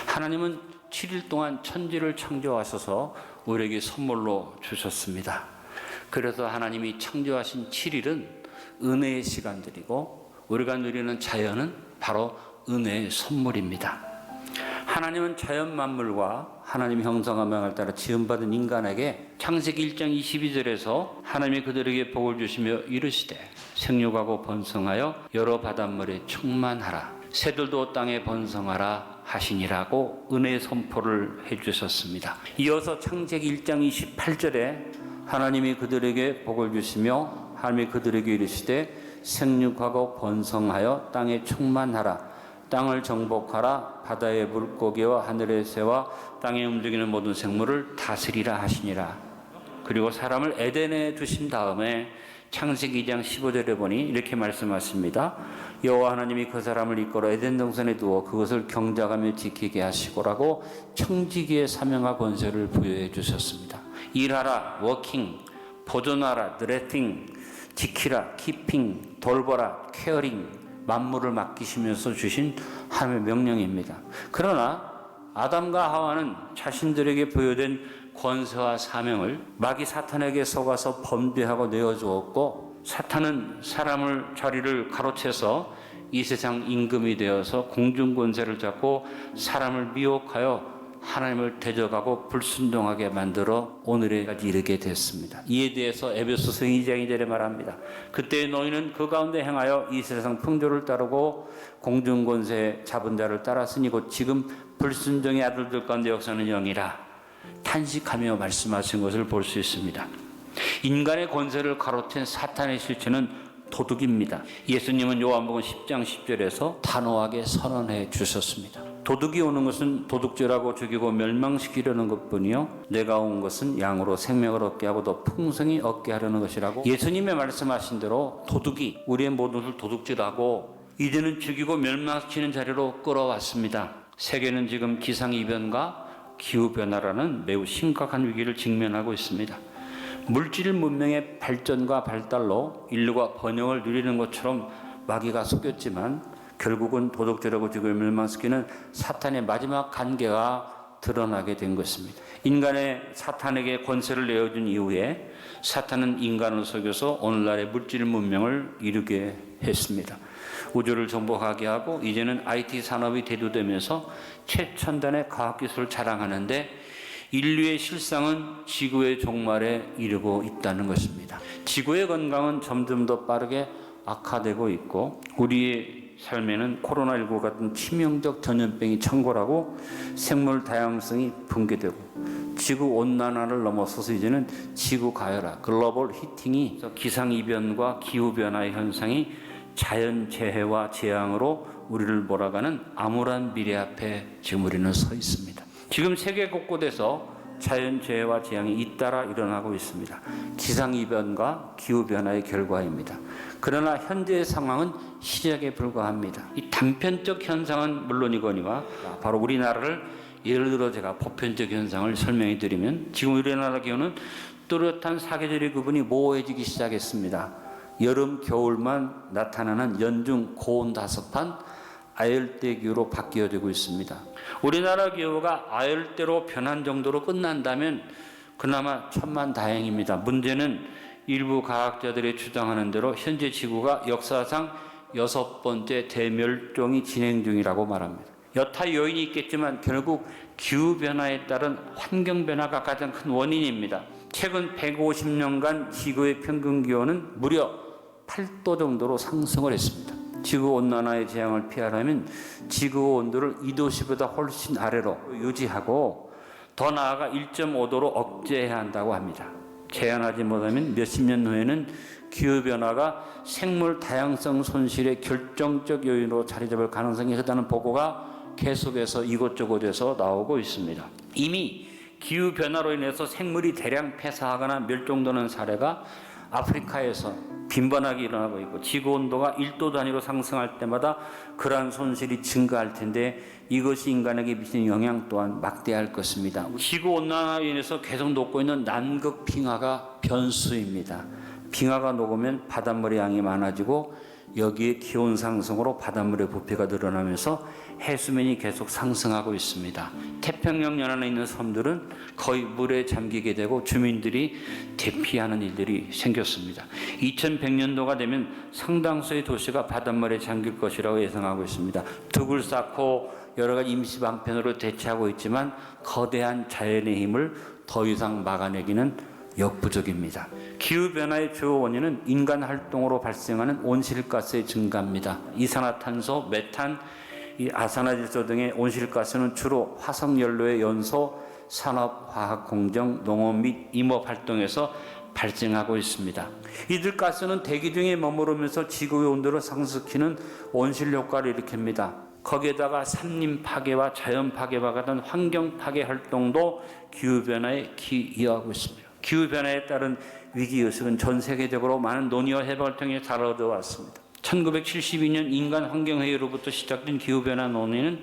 하나님은 7일 동안 천지를 창조하셔서 우리에게 선물로 주셨습니다. 그래서 하나님이 창조하신 7일은 은혜의 시간들이고 우리가 누리는 자연은 바로 은혜의 선물입니다. 하나님은 자연 만물과 하나님 형상과 모양을 따라 지음받은 인간에게 창세기 1장 22절에서 하나님이 그들에게 복을 주시며 이르시되 생육하고 번성하여 여러 바닷물에 충만하라 새들도 땅에 번성하라 하시니라고 은혜의 선포를 해주셨습니다. 이어서 창세기 1장 28절에 하나님이 그들에게 복을 주시며 하나님이 그들에게 이르시되 생육하고 번성하여 땅에 충만하라 땅을 정복하라 바다의 물고기와 하늘의 새와 땅에 움직이는 모든 생물을 다스리라 하시니라. 그리고 사람을 에덴에 두신 다음에 창세기 2장 15절에 보니 이렇게 말씀하십니다. 여호와 하나님이 그 사람을 이끌어 에덴 동산에 두어 그것을 경작하며 지키게 하시고라고 청지기의 사명과 권세를 부여해 주셨습니다. 일하라, 워킹, 보존하라, 드레팅, 지키라, 키핑, 돌보라, 케어링, 만물을 맡기시면서 주신 하나님의 명령입니다. 그러나 아담과 하와는 자신들에게 부여된 권세와 사명을 마귀 사탄에게 속아서 범죄하고 내어주었고 사탄은 사람을 자리를 가로채서 이 세상 임금이 되어서 공중권세를 잡고 사람을 미혹하여 하나님을 대적하고 불순종하게 만들어 오늘에까지 이르게 됐습니다. 이에 대해서 에베소서 2장 2절에 말합니다. 그때 너희는 그 가운데 행하여 이 세상 풍조를 따르고 공중권세 잡은 자를 따랐으니 곧 지금 불순종의 아들들 가운데 역사는 영이라 탄식하며 말씀하신 것을 볼 수 있습니다. 인간의 권세를 가로챈 사탄의 실체는 도둑입니다. 예수님은 요한복음 10장 10절에서 단호하게 선언해 주셨습니다. 도둑이 오는 것은 도둑질하고 죽이고 멸망시키려는 것뿐이요 내가 온 것은 양으로 생명을 얻게 하고 더 풍성히 얻게 하려는 것이라고 예수님의 말씀하신 대로 도둑이 우리의 모든 것을 도둑질하고 이제는 죽이고 멸망시키는 자리로 끌어왔습니다. 세계는 지금 기상이변과 기후변화라는 매우 심각한 위기를 직면하고 있습니다. 물질 문명의 발전과 발달로 인류가 번영을 누리는 것처럼 마귀가 속였지만 결국은 도둑질하고 죽음을 멸망시키는 사탄의 마지막 관계가 드러나게 된 것입니다. 인간의 사탄에게 권세를 내어준 이후에 사탄은 인간을 속여서 오늘날의 물질 문명을 이루게 했습니다. 우주를 정복하게 하고 이제는 IT 산업이 대두되면서 최첨단의 과학기술을 자랑하는데 인류의 실상은 지구의 종말에 이르고 있다는 것입니다. 지구의 건강은 점점 더 빠르게 악화되고 있고 우리의 삶에는 코로나19 같은 치명적 전염병이 창궐하고 생물 다양성이 붕괴되고 지구 온난화를 넘어서서 이제는 지구 가열화, 글로벌 히팅이 기상이변과 기후변화의 현상이 자연재해와 재앙으로 우리를 몰아가는 암울한 미래 앞에 지금 우리는 서 있습니다. 지금 세계 곳곳에서 자연재해와 재앙이 잇따라 일어나고 있습니다. 기상이변과 기후변화의 결과입니다. 그러나 현재의 상황은 시작에 불과합니다. 이 단편적 현상은 물론이거니와 바로 우리나라를 예를 들어 제가 보편적 현상을 설명해 드리면 지금 우리나라 기온은 뚜렷한 사계절의 구분이 모호해지기 시작했습니다. 여름, 겨울만 나타나는 연중 고온다습한 아열대 기후로 바뀌어지고 있습니다. 우리나라 기후가 아열대로 변한 정도로 끝난다면 그나마 천만다행입니다. 문제는 일부 과학자들이 주장하는 대로 현재 지구가 역사상 6번째 대멸종이 진행 중이라고 말합니다. 여타 요인이 있겠지만 결국 기후변화에 따른 환경변화가 가장 큰 원인입니다. 최근 150년간 지구의 평균 기온은 무려 8도 정도로 상승을 했습니다. 지구온난화의 재앙을 피하려면 지구 온도를 2도씨보다 훨씬 아래로 유지하고 더 나아가 1.5도로 억제해야 한다고 합니다. 제한하지 못하면 몇십 년 후에는 기후변화가 생물 다양성 손실의 결정적 요인으로 자리 잡을 가능성이 크다는 보고가 계속해서 이곳저곳에서 나오고 있습니다. 이미 기후변화로 인해서 생물이 대량 폐사하거나 멸종되는 사례가 아프리카에서 빈번하게 일어나고 있고 지구온도가 1도 단위로 상승할 때마다 그러한 손실이 증가할 텐데 이것이 인간에게 미치는 영향 또한 막대할 것입니다. 지구온난화로 인해서 계속 녹고 있는 남극 빙하가 변수입니다. 빙하가 녹으면 바닷물의 양이 많아지고 여기에 기온 상승으로 바닷물의 부피가 늘어나면서 해수면이 계속 상승하고 있습니다. 태평양 연안에 있는 섬들은 거의 물에 잠기게 되고 주민들이 대피하는 일들이 생겼습니다. 2100년도가 되면 상당수의 도시가 바닷물에 잠길 것이라고 예상하고 있습니다. 둑을 쌓고 여러 가지 임시 방편으로 대체하고 있지만 거대한 자연의 힘을 더 이상 막아내기는 역부족입니다. 기후변화의 주요 원인은 인간 활동으로 발생하는 온실가스의 증가입니다. 이산화탄소, 메탄, 아산화질소 등의 온실가스는 주로 화석연료의 연소, 산업, 화학 공정, 농업 및 임업 활동에서 발생하고 있습니다. 이들 가스는 대기 중에 머무르면서 지구의 온도를 상승시키는 온실 효과를 일으킵니다. 거기에다가 산림 파괴와 자연 파괴와 같은 환경 파괴 활동도 기후변화에 기여하고 있습니다. 기후변화에 따른 위기의식은 전 세계적으로 많은 논의와 해박을 통해 다뤄져 왔습니다. 1972년 인간환경회의로부터 시작된 기후변화 논의는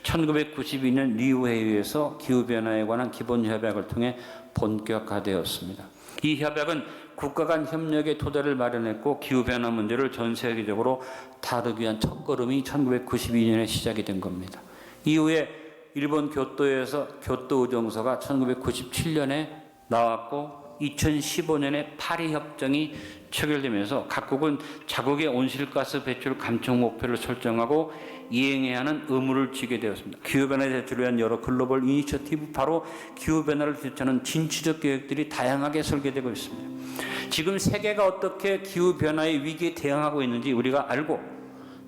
1992년 리우회의에서 기후변화에 관한 기본협약을 통해 본격화되었습니다. 이 협약은 국가 간 협력의 토대를 마련했고 기후변화 문제를 전 세계적으로 다루기 위한 첫걸음이 1992년에 시작이 된 겁니다. 이후에 일본 교토에서 교토의정서가 1997년에 나왔고 2015년에 파리협정이 체결되면서 각국은 자국의 온실가스 배출 감축 목표를 설정하고 이행해야 하는 의무를 지게 되었습니다. 기후변화에 대처를 위한 여러 글로벌 이니셔티브, 바로 기후변화를 대처하는 진취적 계획들이 다양하게 설계되고 있습니다. 지금 세계가 어떻게 기후변화의 위기에 대응하고 있는지 우리가 알고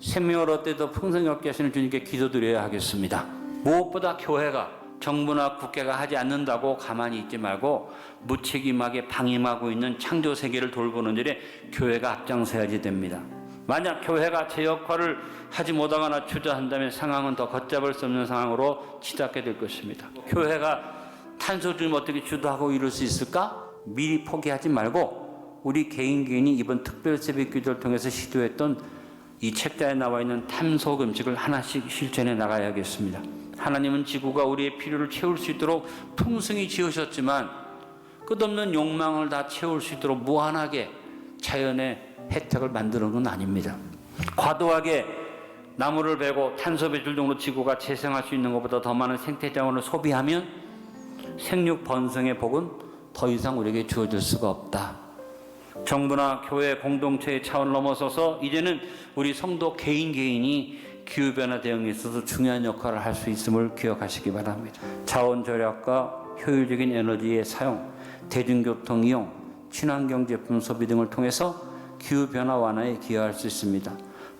생명을 얻되 더 풍성히 얻게 하시는 주님께 기도드려야 하겠습니다. 무엇보다 교회가 정부나 국가가 하지 않는다고 가만히 있지 말고 무책임하게 방임하고 있는 창조 세계를 돌보는 일에 교회가 앞장서야지 됩니다. 만약 교회가 제 역할을 하지 못하거나 주저한다면 상황은 더 걷잡을 수 없는 상황으로 치닫게 될 것입니다. 교회가 탄소 좀 어떻게 주도하고 이룰 수 있을까? 미리 포기하지 말고 우리 개인이 이번 특별 새벽 기도를 통해서 시도했던 이 책자에 나와 있는 탄소 금식을 하나씩 실천해 나가야겠습니다. 하나님은 지구가 우리의 필요를 채울 수 있도록 풍성히 지으셨지만 끝없는 욕망을 다 채울 수 있도록 무한하게 자연의 혜택을 만드는 건 아닙니다. 과도하게 나무를 베고 탄소 배출 등으로 지구가 재생할 수 있는 것보다 더 많은 생태자원을 소비하면 생육 번성의 복은 더 이상 우리에게 주어질 수가 없다. 정부나 교회 공동체의 차원을 넘어서서 이제는 우리 성도 개인이 기후변화 대응에 있어서 중요한 역할을 할 수 있음을 기억하시기 바랍니다. 자원 절약과 효율적인 에너지의 사용, 대중교통 이용, 친환경 제품 소비 등을 통해서 기후변화 완화에 기여할 수 있습니다.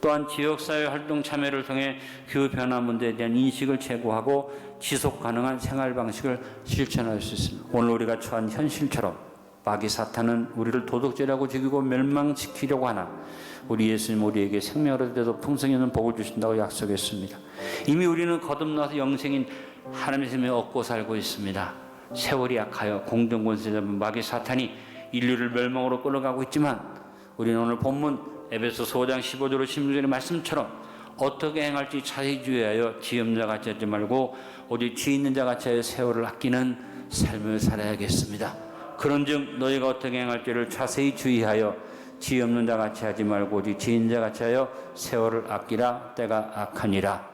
또한 지역사회 활동 참여를 통해 기후변화 문제에 대한 인식을 제고하고 지속 가능한 생활 방식을 실천할 수 있습니다. 오늘 우리가 처한 현실처럼 마귀 사탄은 우리를 도덕죄라고 죽이고 멸망시키려고 하나 우리 예수님 우리에게 생명을 얻어도 풍성히 있는 복을 주신다고 약속했습니다. 이미 우리는 거듭나서 영생인 하나님의 생명을 얻고 살고 있습니다. 세월이 약하여 공동권세자 마귀 사탄이 인류를 멸망으로 끌어가고 있지만 우리는 오늘 본문 에베소서 5장 15절로 16절의 말씀처럼 어떻게 행할지 자세히 주의하여 지음자 같이 하지 말고 오직 지 있는 자 같이 하여 세월을 아끼는 삶을 살아야겠습니다. 그런즉 너희가 어떻게 행할지를 자세히 주의하여 지 없는 자 같이 하지 말고 오직 지 있는 자 같이 하여 세월을 아끼라. 때가 악하니라.